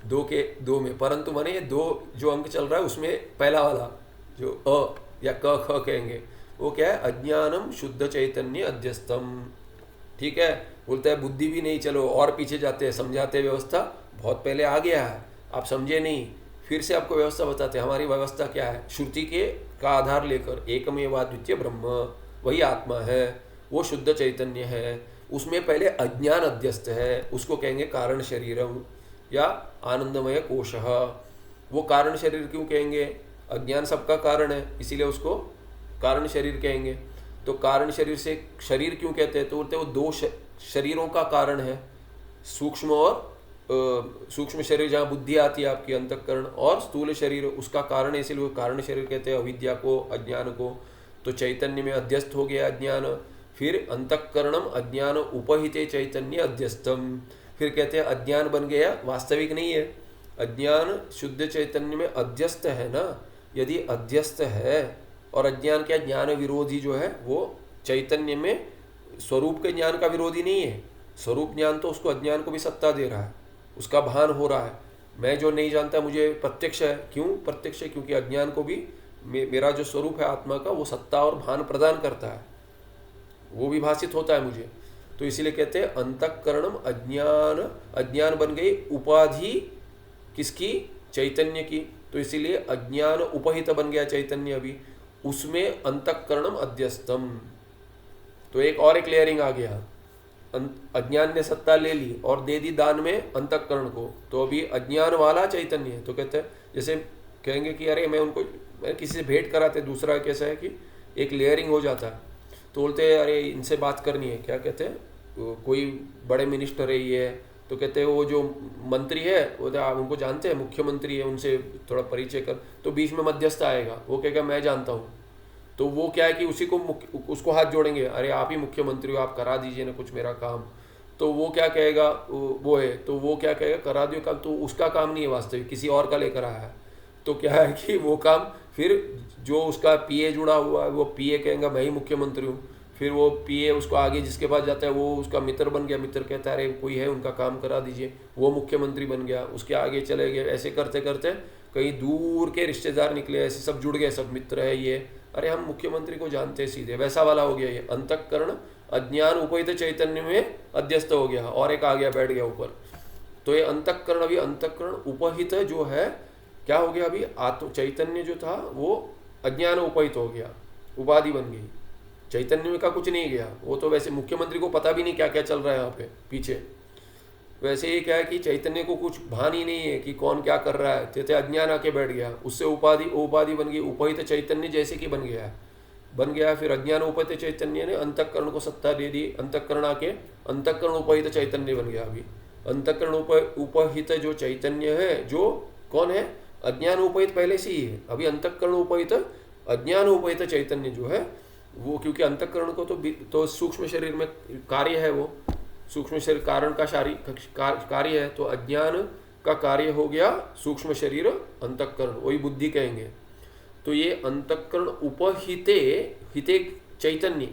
दो के दो में, परंतु माने ये दो जो अंक चल रहा है उसमें पहला वाला जो अ या क ख कहेंगे वो क्या है, अज्ञानम शुद्ध चैतन्य अध्यस्तम, ठीक है। बोलता है बुद्धि भी नहीं, चलो और पीछे जाते हैं, समझाते व्यवस्था बहुत पहले आ गया है, आप समझे नहीं, फिर से आपको व्यवस्था बताते हैं। हमारी व्यवस्था क्या है, श्रुति के का आधार लेकर एकमेवाद्वितीय ब्रह्म, वही आत्मा है, वो शुद्ध चैतन्य है। उसमें पहले अज्ञान अध्यस्त है, उसको कहेंगे कारण शरीरम या आनंदमय कोशः। वो कारण शरीर क्यों कहेंगे? अज्ञान सबका कारण है, इसीलिए उसको कारण शरीर कहेंगे। तो कारण शरीर से शरीर क्यों कहते हैं? तो बोलते हैं वो दो शरीरों का कारण है, सूक्ष्म और सूक्ष्म शरीर जहाँ बुद्धि आती है आपकी अंतःकरण, और स्थूल शरीर उसका कारण है, इसीलिए वो कारण शरीर कहते हैं अविद्या को, अज्ञान को। तो चैतन्य में अध्यस्त हो गया अज्ञान, फिर अंतःकरणम अज्ञान उपहिते चैतन्य अध्यस्तम, फिर कहते हैं अज्ञान बन गया, वास्तविक नहीं है अज्ञान, शुद्ध चैतन्य में अध्यस्त है ना। यदि अध्यस्त है और अज्ञान क्या, ज्ञान विरोधी जो है वो चैतन्य में स्वरूप के ज्ञान का विरोधी नहीं है। स्वरूप ज्ञान तो उसको अज्ञान को भी सत्ता दे रहा है, उसका भान हो रहा है। मैं जो नहीं जानता मुझे प्रत्यक्ष है, क्यों प्रत्यक्ष है? क्योंकि अज्ञान को भी मेरा जो स्वरूप है आत्मा का वो सत्ता और भान प्रदान करता है, वो भी भाषित होता है मुझे। तो इसीलिए कहते हैं अंतःकरणम अज्ञान, अज्ञान बन गई उपाधि किसकी? चैतन्य की। तो इसीलिए अज्ञान उपहित बन गया चैतन्य अभी, उसमें अंतःकरणम अध्यस्तम। तो एक लेयरिंग आ गया, अज्ञान ने सत्ता ले ली और दे दी दान में अंतःकरण को, तो अभी अज्ञान वाला चैतन्य है। तो कहते हैं जैसे कहेंगे कि अरे मैं किसी से भेंट कराते, दूसरा कैसा है कि एक लेयरिंग हो जाता है, तो बोलते हैं अरे इनसे बात करनी है, क्या कहते हैं, कोई बड़े मिनिस्टर है ये, तो कहते हैं वो जो मंत्री है वो आप उनको जानते हैं, मुख्यमंत्री है, उनसे थोड़ा परिचय कर। तो बीच में मध्यस्थ आएगा, वो कहेगा मैं जानता हूँ, तो वो क्या है कि उसको हाथ जोड़ेंगे, अरे आप ही मुख्यमंत्री हो, आप करा दीजिए ना कुछ मेरा काम। तो वो क्या कहेगा, वो है तो वो क्या कहेगा, करा दियो काम, तो उसका काम नहीं है वास्तविक, किसी और का लेकर आया है। तो क्या है कि वो काम फिर जो उसका पीए जुड़ा हुआ है वो पीए कहेगा मैं ही मुख्यमंत्री हूँ, फिर वो पीए उसको आगे जिसके पास जाता है वो उसका मित्र बन गया, मित्र कहता है अरे कोई है उनका काम करा दीजिए, वो मुख्यमंत्री बन गया, उसके आगे चले गए। ऐसे करते करते कहीं दूर के रिश्तेदार निकले, ऐसे सब जुड़ गए, सब मित्र है ये, अरे हम मुख्यमंत्री को जानते हैं सीधे, वैसा वाला हो गया ये। अंतःकरण अज्ञान उपहित चैतन्य में अध्यस्त हो गया और एक आ गया बैठ गया ऊपर। तो ये अंतःकरण, अभी अंतःकरण उपहित जो है क्या हो गया, अभी आत्म चैतन्य जो था वो अज्ञान उपहित हो गया, उपाधि बन गई, चैतन्य का कुछ नहीं गया। वो तो वैसे मुख्यमंत्री को पता भी नहीं क्या क्या चल रहा है यहाँ पे पीछे, वैसे ही क्या है कि चैतन्य को कुछ भान ही नहीं है कि कौन क्या कर रहा है, तेते अज्ञान आके बैठ गया, उससे उपाधि बन गई, उपहित चैतन्य जैसे कि बन गया। फिर अज्ञान उपहित चैतन्य ने अंतःकरण को सत्ता दे दी, अंतःकरण आके अंतःकरण उपहित चैतन्य बन गया। अभी अंतःकरण उपहित जो चैतन्य है जो कौन है, अज्ञान उपहित पहले से ही है, अभी अंतःकरण उपहित अज्ञान उपहित चैतन्य जो है वो, क्योंकि अंतःकरण को तो सूक्ष्म शरीर में कार्य है, वो सूक्ष्म शरीर कारण का कार्य है, तो अज्ञान का कार्य हो गया सूक्ष्म शरीर अंतःकरण, वही बुद्धि कहेंगे। तो ये अंतःकरण उपहिते हिते चैतन्य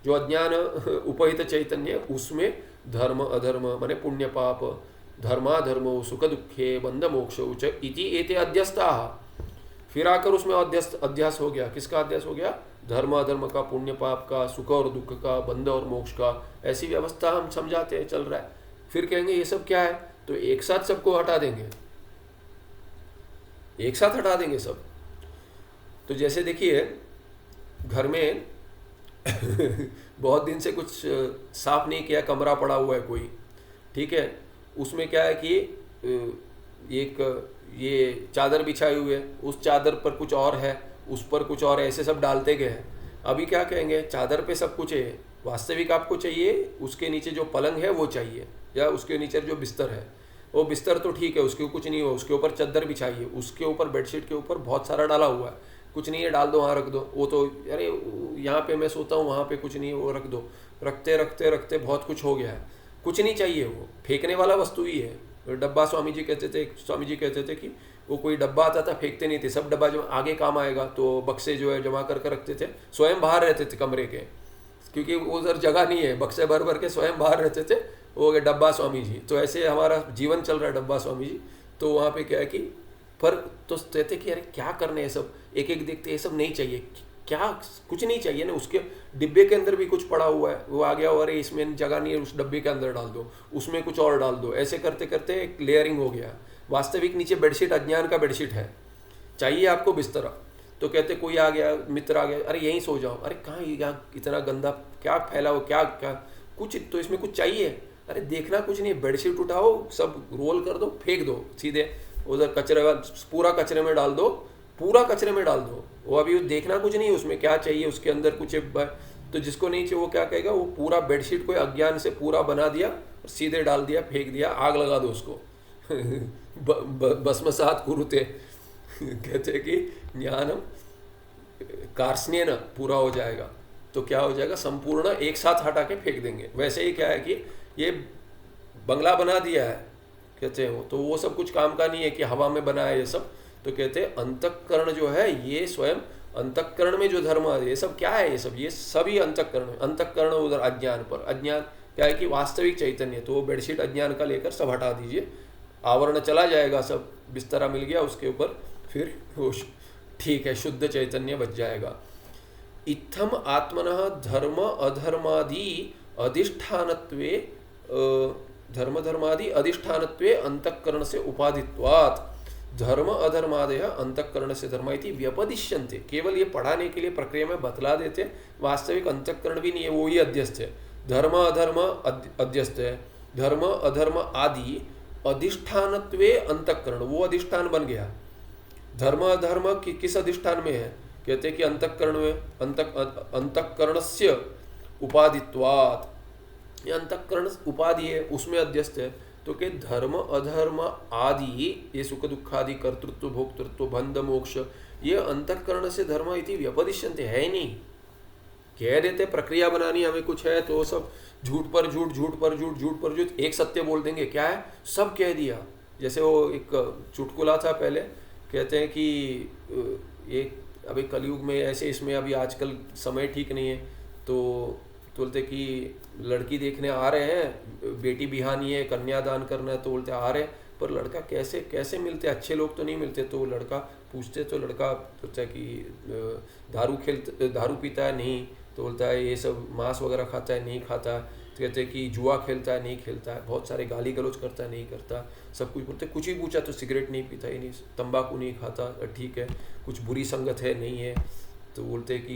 जो अज्ञान उपहित चैतन्य, उसमें धर्म अधर्म माने पुण्य पाप, धर्माधर्मो सुख दुखे बंध मोक्ष उच इति एते अध्यस्ता। फिर आकर उसमें अध्यास हो गया, किसका अध्यास हो गया, धर्म अधर्म का, पुण्य पाप का, सुख और दुख का, बंध और मोक्ष का, ऐसी व्यवस्था हम समझाते हैं चल रहा है। फिर कहेंगे ये सब क्या है, तो एक साथ सबको हटा देंगे, एक साथ हटा देंगे सब। तो जैसे देखिए घर में बहुत दिन से कुछ साफ नहीं किया, कमरा पड़ा हुआ है कोई, ठीक है, उसमें क्या है कि एक ये चादर बिछाई हुई है, उस चादर पर कुछ और है, उस पर कुछ और, ऐसे सब डालते गए हैं। अभी क्या कहेंगे, चादर पे सब कुछ है, वास्तविक आपको चाहिए उसके नीचे जो पलंग है वो चाहिए, या उसके नीचे जो बिस्तर है वो बिस्तर तो ठीक है, उसके कुछ नहीं हो, उसके ऊपर चादर बिछाइए, उसके ऊपर बेडशीट के ऊपर बहुत सारा डाला हुआ है, कुछ नहीं है, डाल दो वहाँ रख दो। वो तो अरे यहाँ पे मैं सोता हूँ, वहाँ पे कुछ नहीं है, वो रख दो, रखते रखते रखते बहुत कुछ हो गया है, कुछ नहीं चाहिए, वो फेंकने वाला वस्तु ही है। डब्बा स्वामी जी कहते थे कि वो कोई डब्बा आता था फेंकते नहीं थे, सब डब्बा जो आगे काम आएगा, तो बक्से जो है जमा कर रखते थे, स्वयं बाहर रहते थे कमरे के, क्योंकि उधर जगह नहीं है, बक्से भर भर के स्वयं बाहर रहते थे, वो गए डब्बा स्वामी जी। तो ऐसे हमारा जीवन चल रहा है डब्बा स्वामी जी। तो वहाँ पे क्या है कि पर तो कहते कि अरे क्या करने ये सब, एक एक देखते ये सब नहीं चाहिए, क्या कुछ नहीं चाहिए ना, उसके डिब्बे के अंदर भी कुछ पड़ा हुआ है, वो आ गया, अरे इसमें जगह नहीं है, उस डब्बे के अंदर डाल दो, उसमें कुछ और डाल दो, ऐसे करते करते एक लेयरिंग हो गया। वास्तविक नीचे बेडशीट अज्ञान का बेडशीट है, चाहिए आपको बिस्तर, तो कहते कोई आ गया, मित्र आ गया, अरे यहीं सो जाओ, अरे कहाँ यहाँ इतना गंदा क्या फैला हो, क्या क्या कुछ तो इसमें कुछ चाहिए। अरे देखना कुछ नहीं, बेडशीट उठाओ, सब रोल कर दो, फेंक दो सीधे उधर कचरे, पूरा कचरे में डाल दो, पूरा कचरे में डाल दो। वो अभी देखना कुछ नहीं उसमें क्या चाहिए, उसके अंदर कुछ तो जिसको नहीं चाहिए वो क्या कहेगा, वो पूरा बेडशीट को अज्ञान से पूरा बना दिया, सीधे डाल दिया, फेंक दिया, आग लगा दो उसको। भस्मसात कुरुते कहते कि ज्ञानम कार्ष्ण्येन पूरा हो जाएगा। तो क्या हो जाएगा, संपूर्ण एक साथ हटा के फेंक देंगे। वैसे ही क्या है कि ये बंगला बना दिया है कहते हैं, तो वो सब कुछ काम का नहीं है कि हवा में बना है ये सब। तो कहते हैं अंतःकरण जो है ये स्वयं, अंतःकरण में जो धर्म है ये सब क्या है, ये सभी अंतःकरण। अंतःकरण उधर अज्ञान पर, अज्ञान क्या है कि वास्तविक चैतन्य। तो वो बेडशीट अज्ञान का लेकर सब हटा दीजिए, आवरण चला जाएगा, सब बिस्तरा मिल गया उसके ऊपर, फिर वो ठीक है, शुद्ध चैतन्य बच जाएगा। इत्थम आत्मनः धर्म अधर्मादि अधिष्ठानत्वे धर्म धर्मादि अधिष्ठानत्वे अंतःकरण से उपाधित्वात् धर्म अधर्मादय अंतःकरण से धर्म इति व्यपदिश्यन्ते। केवल ये पढ़ाने के लिए प्रक्रिया में बतला देते, वास्तविक अंतःकरण भी नहीं है, वो ही अध्यस्त है। धर्म अधर्म अध्यस्त है, धर्म अधर्म आदि अधिष्ठानत्वे अंतःकरण, वो अधिष्ठान बन गया। धर्म अधर्म किस अधिष्ठान में है, कहते हैं कि अंतःकरण में, अंतःकरणस्य उपाधित्वात्, ये अंतःकरण उपाधि है उसमें अध्यस्त है। तो कि धर्म अधर्म आदि ये सुख दुखादि कर्तृत्व भोक्तृत्व बंध मोक्ष ये अंतःकरण से धर्म इति व्यपदिश्यन्ते, है ही नहीं। कह देते प्रक्रिया बनानी हमें कुछ है तो सब झूठ पर झूठ, झूठ पर झूठ, झूठ पर झूठ, एक सत्य बोल देंगे, क्या है सब कह दिया। जैसे वो एक चुटकुला था पहले, कहते हैं कि ये अभी कलयुग में ऐसे, इसमें अभी आजकल समय ठीक नहीं है, तो बोलते कि लड़की देखने आ रहे हैं, बेटी बिहानी है, कन्यादान करना है, तो बोलते आ रहे हैं, पर लड़का कैसे कैसे मिलते, अच्छे लोग तो नहीं मिलते। तो लड़का पूछते, तो लड़का सोचता है कि दारू पीता है, नहीं, तो बोलता है ये सब मांस वगैरह खाता है, नहीं खाता है। तो कहते हैं कि जुआ खेलता है, नहीं खेलता है, बहुत सारे गाली गलौज करता है, नहीं करता, सब कुछ बोलते। कुछ ही पूछा तो सिगरेट नहीं पीता, ही नहीं, तंबाकू नहीं खाता, ठीक है, कुछ बुरी संगत है, नहीं है। तो बोलते कि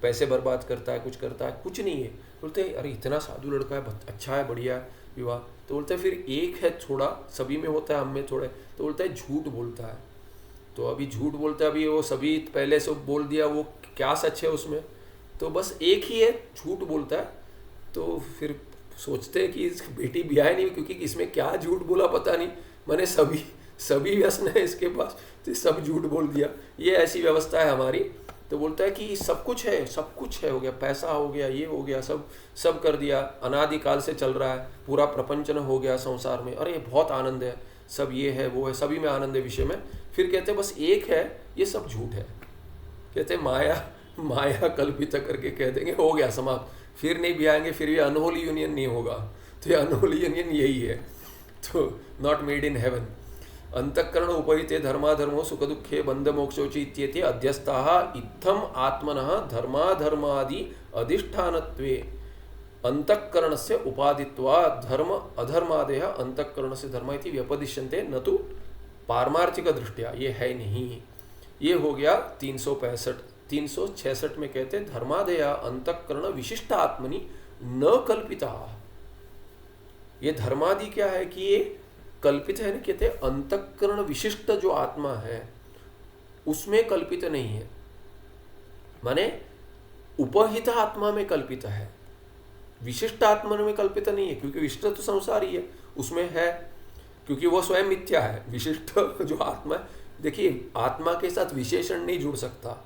पैसे बर्बाद करता है, कुछ करता है, कुछ नहीं है। बोलते अरे इतना साधु लड़का है, अच्छा है, बढ़िया है, विवाह। तो बोलते फिर एक है थोड़ा, सभी में होता है, हम में थोड़े। तो बोलता है झूठ बोलता है। तो अभी झूठ बोलता है, अभी वो सभी पहले से बोल दिया, वो क्या सच है उसमें, तो बस एक ही है, झूठ बोलता है। तो फिर सोचते हैं कि बेटी ब्याह नहीं, क्योंकि इसमें क्या झूठ बोला पता नहीं, मैंने सभी व्यसन है इसके पास, तो सब झूठ बोल दिया। ये ऐसी व्यवस्था है हमारी। तो बोलता है कि सब कुछ है, सब कुछ है, हो गया, पैसा हो गया, ये हो गया, सब कर दिया, अनादिकाल से चल रहा है, पूरा प्रपंचन हो गया संसार में, अरे बहुत आनंद है, सब ये है वो है, सभी में आनंद है विषय में। फिर कहते हैं बस एक है, ये सब झूठ है। कहते माया कल्पित करके कह देंगे, हो गया समाप्त, फिर नहीं भी आएंगे, फिर ये अनहोली यूनियन नहीं होगा। तो ये अनहोली यूनियन यही है, तो नॉट मेड इन हेवन। अंतःकरण उपहिते धर्माधर्मो सुख दुखे बंध मोक्षोचि इत्येते अध्यस्ताः इत्थम आत्मनः धर्माधर्मादि अधिष्ठानत्वे अंतःकरणस्य उपाधित्वात् धर्म अधर्मादयः अंतःकरणस्य धर्म इति व्यपदिश्यन्ते, न तो पारमार्थिक दृष्टिया, ये है नहीं। ये हो गया 365। 366 में कहते धर्मादया अंतःकरण विशिष्ट आत्मनि न कल्पिता। ये धर्मादि क्या है कि ये कल्पित है, नहीं कहते अंतःकरण विशिष्ट जो आत्मा है उसमें कल्पित नहीं है, माने उपहित आत्मा में कल्पित है, विशिष्ट आत्मा में कल्पित नहीं है। क्योंकि विशिष्ट तो संसार ही है, उसमें है, क्योंकि वो स्वयं मिथ्या है। विशिष्ट जो आत्मा है, देखिए आत्मा के साथ विशेषण नहीं जुड़ सकता,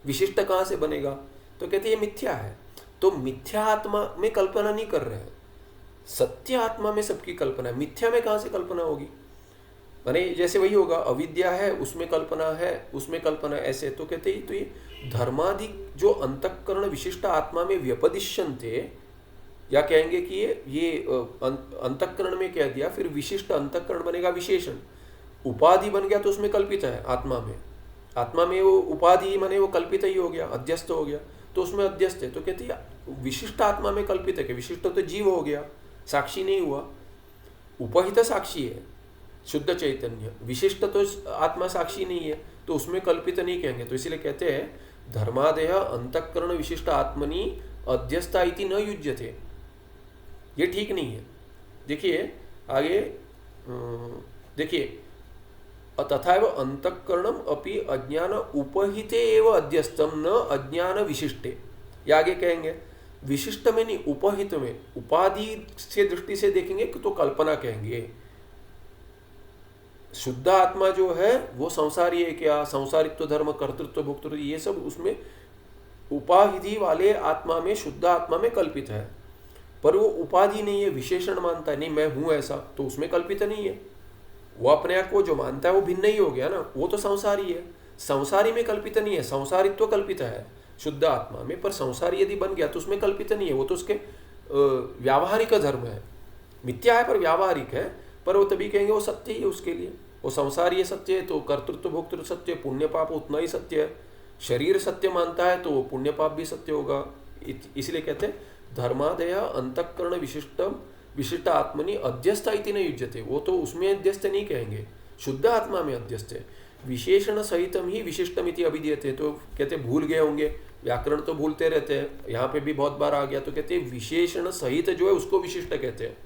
विशिष्ट कहाँ से बनेगा, तो कहते ये मिथ्या है। तो मिथ्या आत्मा में कल्पना नहीं कर रहे हैं, सत्य आत्मा में सबकी कल्पना है, मिथ्या में कहाँ से कल्पना होगी। माने जैसे वही होगा, अविद्या है उसमें कल्पना है, उसमें कल्पना ऐसे। तो कहते हैं तो ये धर्मादि जो अंतःकरण विशिष्ट आत्मा में व्यपदिश्यन्ते, या कहेंगे कि ये अंतःकरण में कह दिया, फिर विशिष्ट अंतःकरण बनेगा विशेषण, उपाधि बन गया तो उसमें कल्पित है आत्मा में वो उपाधि माने वो कल्पित ही हो गया, अध्यस्त हो गया, तो उसमें अध्यस्त है। तो कहते हैं विशिष्ट आत्मा में कल्पित है कि विशिष्ट तो जीव हो गया, साक्षी नहीं हुआ, उपहित साक्षी है शुद्ध चैतन्य, विशिष्ट तो आत्मा साक्षी नहीं है, तो उसमें कल्पित नहीं कहेंगे। तो इसीलिए कहते हैं धर्मादय अंतःकरण विशिष्ट आत्मनि अध्यस्ता इति न युज्यते, ये ठीक नहीं है। देखिए आगे, देखिए तथैव अंतःकरणम अपि अज्ञान उपहिते एव अध्यस्तम न अज्ञान विशिष्टे। ये आगे कहेंगे विशिष्ट में नहीं, उपहित में, उपाधि से दृष्टि से देखेंगे तो कल्पना कहेंगे। शुद्ध आत्मा जो है वो संसारी है क्या, संसारित्व धर्म, कर्तृत्व, भोक्तृत्व, ये सब उसमें उपाधि वाले आत्मा में, शुद्ध आत्मा में कल्पित है। पर वो उपाधि नहीं है, विशेषण मानता है, नहीं मैं हूं ऐसा, तो उसमें कल्पित नहीं है। वो अपने आप को जो मानता है वो भिन्न ही हो गया ना, वो तो संसारी है। संसारी में कल्पित नहीं है, संसारित्व कल्पित है शुद्ध आत्मा में, पर संसारी यदि बन गया तो उसमें कल्पित नहीं है, वो तो उसके व्यावहारिक धर्म है, मिथ्या है पर व्यावहारिक है। पर वो तभी कहेंगे वो सत्य ही है उसके लिए। वो संसारी सत्य है तो कर्तृत्व भोक्तृत्व सत्य, पुण्य पाप उतना ही सत्य है। शरीर सत्य मानता है तो पुण्य पाप भी सत्य होगा। इसलिए कहते हैं धर्मादय अंतःकरण विशिष्ट आत्मनि अध्यस्थ इति न युज्यते, वो तो उसमें अध्यस्त नहीं कहेंगे, शुद्ध आत्मा में अध्यस्त है। विशेषण सहितम ही विशिष्टम इति अभिधीयते, तो कहते भूल गए होंगे, व्याकरण तो भूलते रहते हैं, यहाँ पे भी बहुत बार आ गया, तो कहते हैं विशेषण सहित जो है उसको विशिष्ट कहते हैं।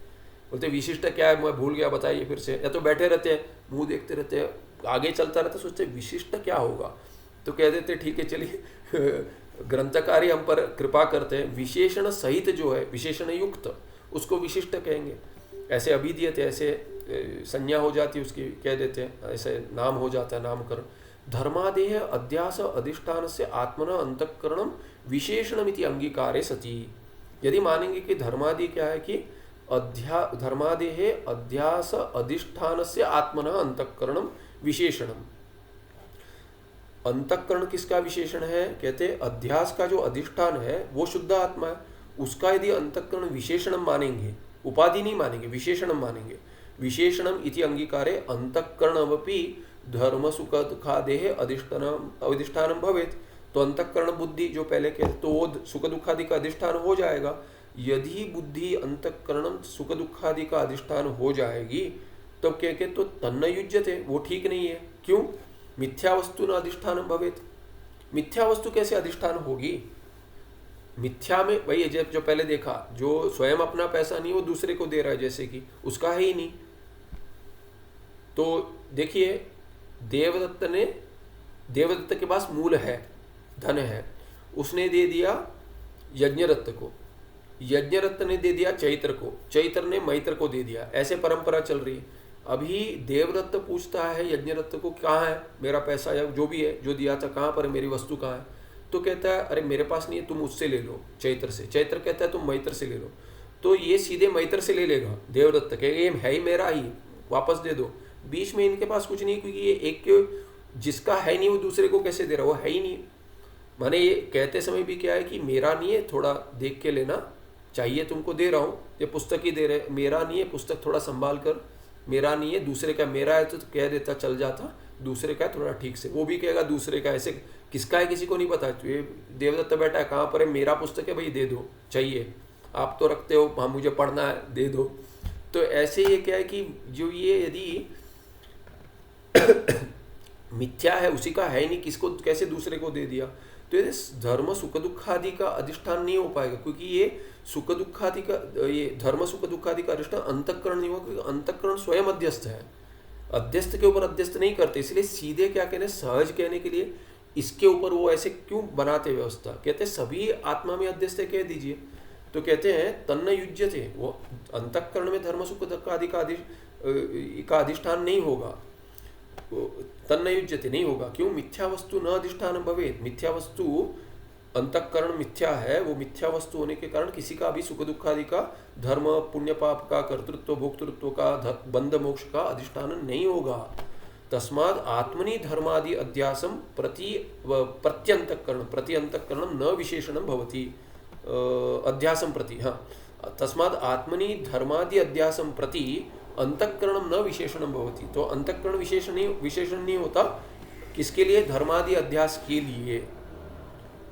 बोलते विशिष्ट क्या है, मैं भूल गया, बताइए फिर से। या तो बैठे रहते हैं, मुंह देखते रहते हैं, आगे चलता रहता, सोचते विशिष्ट क्या होगा, तो कह देते ठीक है चलिए ग्रंथकार ही हम पर कृपा करते हैं, विशेषण सहित जो है, विशेषण युक्त, उसको विशिष्ट कहेंगे। ऐसे अभिधीयते, ऐसे संज्ञा हो जाती है उसकी, कह देते हैं, ऐसे नाम हो जाता है, नामकरण। धर्मादेह अध्यास अधिष्ठान से आत्मना अंतःकरणम विशेषणमिति अंगीकारे सती। यदि मानेंगे कि धर्मादि क्या है कि धर्मादेहे अध्यास अधिष्ठान से आत्मना अंतःकरणम विशेषणम। अंतःकरण किसका विशेषण है, कहते अध्यास का जो अधिष्ठान है वो शुद्ध आत्मा है, उसका यदि अंतःकरण विशेषणम मानेंगे, उपाधि नहीं मानेंगे, विशेषणम मानेंगे। विशेषणम इति अंगीकारे अंतःकरणमपि धर्म सुख दुखादेह अधिष्ठानम भवेत। तो अंतःकरण बुद्धि जो पहले कहते तो वो सुख दुखादि का अधिष्ठान हो जाएगा। यदि बुद्धि अंतःकरणम सुख दुखादि का अधिष्ठान हो जाएगी तो कह के तो तन्न युज्यते, वो ठीक नहीं है। क्यों, मिथ्या वस्तु न अधिष्ठान भवेत। मिथ्या वस्तु कैसे अधिष्ठान होगी, मिथ्या में भाई जब जो पहले देखा, जो स्वयं अपना पैसा नहीं वो दूसरे को दे रहा है, जैसे कि उसका है ही नहीं। तो देखिए देवदत्त के पास मूल है, धन है, उसने दे दिया यज्ञरत्न को, यज्ञरत्न ने दे दिया चैत्र को, चैत्र ने मैत्र को दे दिया, ऐसे परंपरा चल रही है। अभी देवदत्त पूछता है यज्ञरत्न को, कहाँ है मेरा पैसा या जो भी है जो दिया था, कहाँ पर है, मेरी वस्तु कहाँ है। तो कहता है अरे मेरे पास नहीं है, तुम उससे ले लो चैत्र से। चैत्र कहता है तुम मैत्र से ले लो। तो ये सीधे मैत्र से ले लेगा, देवदत्त कहेगा ये है ही मेरा ही, वापस दे दो। बीच में इनके पास कुछ नहीं, क्योंकि ये एक जिसका है नहीं वो दूसरे को कैसे दे रहा, वो है ही नहीं। माने ये कहते समय भी क्या है कि मेरा नहीं है, थोड़ा देख के लेना, चाहिए तुमको दे रहा हूँ, ये पुस्तक ही दे रहे, मेरा नहीं है पुस्तक, थोड़ा संभाल कर, मेरा नहीं है, दूसरे का मेरा है तो कह देता चल जाता, दूसरे का है थोड़ा ठीक से, वो भी कहेगा दूसरे का, ऐसे किसका है किसी को नहीं पता। तो ये देवदत्त बैठा है, कहाँ पर है, मेरा पुस्तक है भाई दे दो, चाहिए आप तो रखते हो, हाँ मुझे पढ़ना है दे दो। तो ऐसे ये क्या है कि जो ये यदि मिथ्या है, उसी का है नहीं, किसको कैसे दूसरे को दे दिया। तो ये धर्म सुख दुखादि का अधिष्ठान नहीं हो पाएगा, क्योंकि ये सुख दुखादि का, ये धर्म सुख दुखादि का अधिष्ठान अंतःकरण नहीं होगा, क्योंकि अंतःकरण स्वयं अध्यस्त है, अध्यस्त के ऊपर अध्यस्त नहीं करते। इसलिए सीधे क्या कहने, सहज कहने के लिए इसके ऊपर वो ऐसे क्यों बनाते व्यवस्था, कहते सभी आत्मा में अध्यस्त कह दीजिए। तो कहते हैं तन्न युज्यते, वो अंतःकरण में धर्म सुख दुखादि का अधिष्ठान नहीं होगा, तन्न युज्यते नहीं होगा। क्यों, मिथ्या वस्तु न अधिष्ठान भवेत। मिथ्या वस्तु, अंतःकरण मिथ्या है, वो मिथ्या वस्तु होने के कारण किसी का भी सुख दुखादि का, धर्म पुण्य पाप का, कर्तृत्व भोक्तृत्व का, बंध मोक्ष का अधिष्ठान नहीं होगा। तस्माद आत्मनि धर्मादि अध्यासम प्रत्यंतकरण न विशेषणम भवति, अध्यासम प्रति, हाँ, तस्माद आत्मनि धर्मादि अध्यासम प्रति अंतःकरणम न विशेषणम भवति। तो अंतःकरण विशेषण नहीं होता किसके लिए, धर्मादि अध्यास के लिए।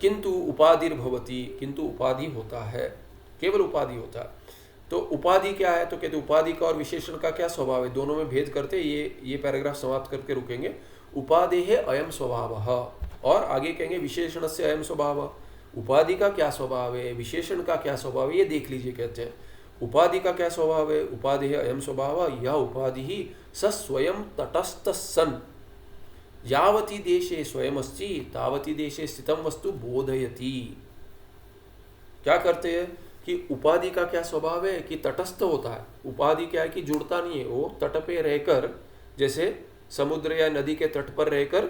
किंतु उपाधिर भवति, किंतु उपाधि होता है, केवल उपाधि होता है। तो उपाधि क्या है, तो कहते उपाधि का और विशेषण का क्या स्वभाव है, दोनों में भेद करते। ये पैराग्राफ समाप्त करके रुकेंगे। उपाधि है अयम स्वभाव, और आगे कहेंगे विशेषण से अयम स्वभाव। उपाधि का क्या स्वभाव है, विशेषण का क्या स्वभाव है, ये देख लीजिए। कहते हैं उपाधि का क्या स्वभाव है, उपाधि है अयम स्वभाव, यह उपाधि ही स स्वयं तटस्थ सन यावती देशे स्वयं अस्ति तावती देशे स्थितम वस्तु बोधयति। क्या करते हैं कि उपाधि का क्या स्वभाव है कि तटस्थ होता है। उपाधि क्या है कि जुड़ता नहीं है, वो तट पे रहकर, जैसे समुद्र या नदी के तट पर रहकर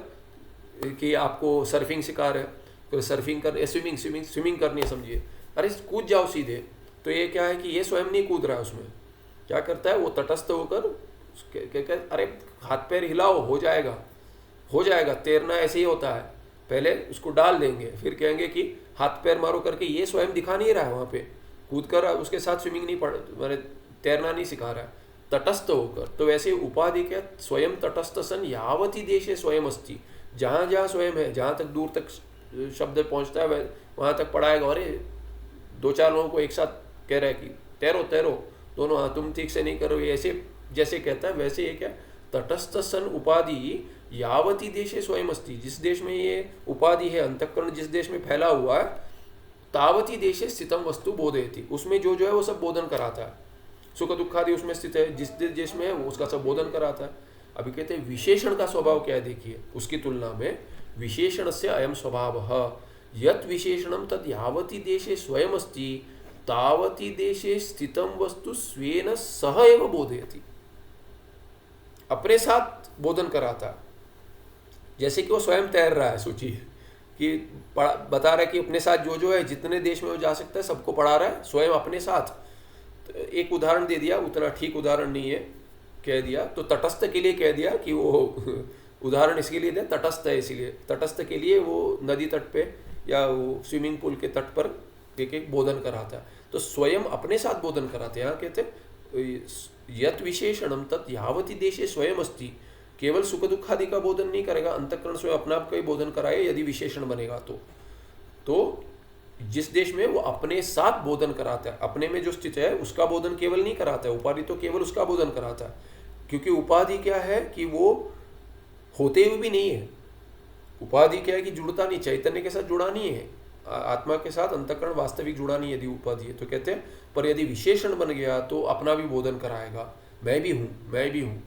कि आपको सर्फिंग सिखा रहे हैं, तो सर्फिंग कर स्विमिंग करनी है, समझिए, अरे कूद जाओ सीधे, तो ये क्या है कि ये स्वयं नहीं कूद रहा है, उसमें क्या करता है वो तटस्थ होकर अरे हाथ पैर हिलाओ, हो जाएगा। तैरना ऐसे ही होता है, पहले उसको डाल देंगे, फिर कहेंगे कि हाथ पैर मारो करके, ये स्वयं दिखा नहीं रहा है, वहाँ पे कूद कर उसके साथ स्विमिंग नहीं पड़ मैंने तैरना नहीं सिखा रहा है, तटस्थ होकर। तो वैसे उपाधि के स्वयं तटस्थ सन यावती देशे स्वयं अस्ति, जहाँ जहाँ स्वयं है, जहाँ तक दूर तक शब्द पहुँचता है वहाँ तक पढ़ाएगा। अरे दो चार लोगों को एक साथ कह रहा है कि तैरो तैरो दोनों, हाँ तुम ठीक से नहीं करो, ऐसे जैसे कहता है वैसे ये क्या, तटस्थ सन उपाधि यावती देशे स्वयं अस्ति, जिस देश में ये उपाधि है, अंतःकरण जिस देश में फैला हुआ है, तावती देशे स्थितम वस्तु बोधयति, उसमें जो है वो सब बोधन कराता है। सुख दुखादि उसमें स्थित है, जिस देश में है वो उसका सब बोधन कराता है। अभी कहते हैं विशेषण का स्वभाव क्या है, देखिए उसकी तुलना में विशेषण से अयम स्वभाव यत विशेषणम तद यावती देशे स्वयं अस्ति तावती देशे स्थितम वस्तु स्वेन सह एव बोधयति, अपने साथ बोधन कराता है। जैसे कि वो स्वयं तैर रहा है, सोचिए कि बता रहा है कि अपने साथ जो है जितने देश में वो जा सकता है सबको पढ़ा रहा है स्वयं अपने साथ। तो एक उदाहरण दे दिया, उतना ठीक उदाहरण नहीं है, कह दिया तो तटस्थ के लिए कह दिया कि वो उदाहरण इसके लिए दे, तटस्थ है, इसीलिए तटस्थ के लिए वो नदी तट पे या वो स्विमिंग पूल के तट पर एक बोधन कराता है। तो स्वयं अपने साथ बोधन कराते हैं। यहाँ कहते यत विशेषणम तत् यावती देशे स्वयं अस्ति, केवल सुख दुखादि का बोधन नहीं करेगा, अंतःकरण स्वयं अपना आप का ही बोधन कराए यदि विशेषण बनेगा तो जिस देश में वो अपने साथ बोधन कराता है, अपने में जो स्थित है उसका बोधन केवल नहीं कराता है, उपाधि तो केवल उसका बोधन कराता है, क्योंकि उपाधि क्या है कि वो होते हुए भी नहीं है। उपाधि क्या है कि जुड़ता नहीं, चैतन्य के साथ जुड़ा नहीं है, आत्मा के साथ अंतःकरण वास्तविक जुड़ा नहीं यदि उपाधि है। तो कहते हैं पर यदि विशेषण बन गया तो अपना भी बोधन कराएगा, मैं भी हूँ,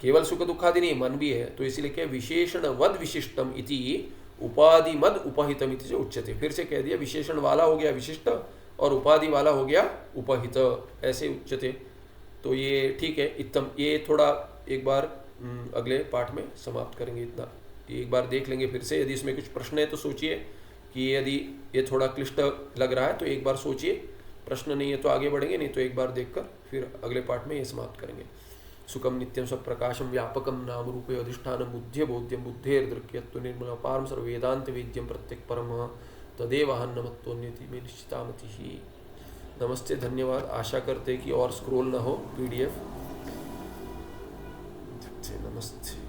केवल सुख दुखादि नहीं, मन भी है। तो इसीलिए क्या विशेषण वद विशिष्टम इति उपाधि मद उपहितम इति उच्यते। फिर से कह दिया विशेषण वाला हो गया विशिष्ट और उपाधि वाला हो गया उपहित, ऐसे उच्यते। तो ये ठीक है, इत्तम। ये थोड़ा एक बार अगले पाठ में समाप्त करेंगे, इतना एक बार देख लेंगे फिर से। यदि इसमें कुछ प्रश्न है तो सोचिए कि यदि ये थोड़ा क्लिष्ट लग रहा है तो एक बार सोचिए, प्रश्न नहीं है तो आगे बढ़ेंगे, नहीं तो एक बार देखकर फिर अगले पाठ में ये समाप्त करेंगे। सुखम नित्यम स्वप्रकाशम व्यापकम नाम रूपे अधिष्ठानम बुद्ध्य बोध्यम बुद्धेर्दृक्यत्व निर्मल पारम सर्वेदांत वेद्यम प्रत्येक परम तदेवाहन्नमत्वन्यति में निश्चितामति ही। नमस्ते, धन्यवाद। आशा करते कि और स्क्रॉल ना हो PDF। नमस्ते।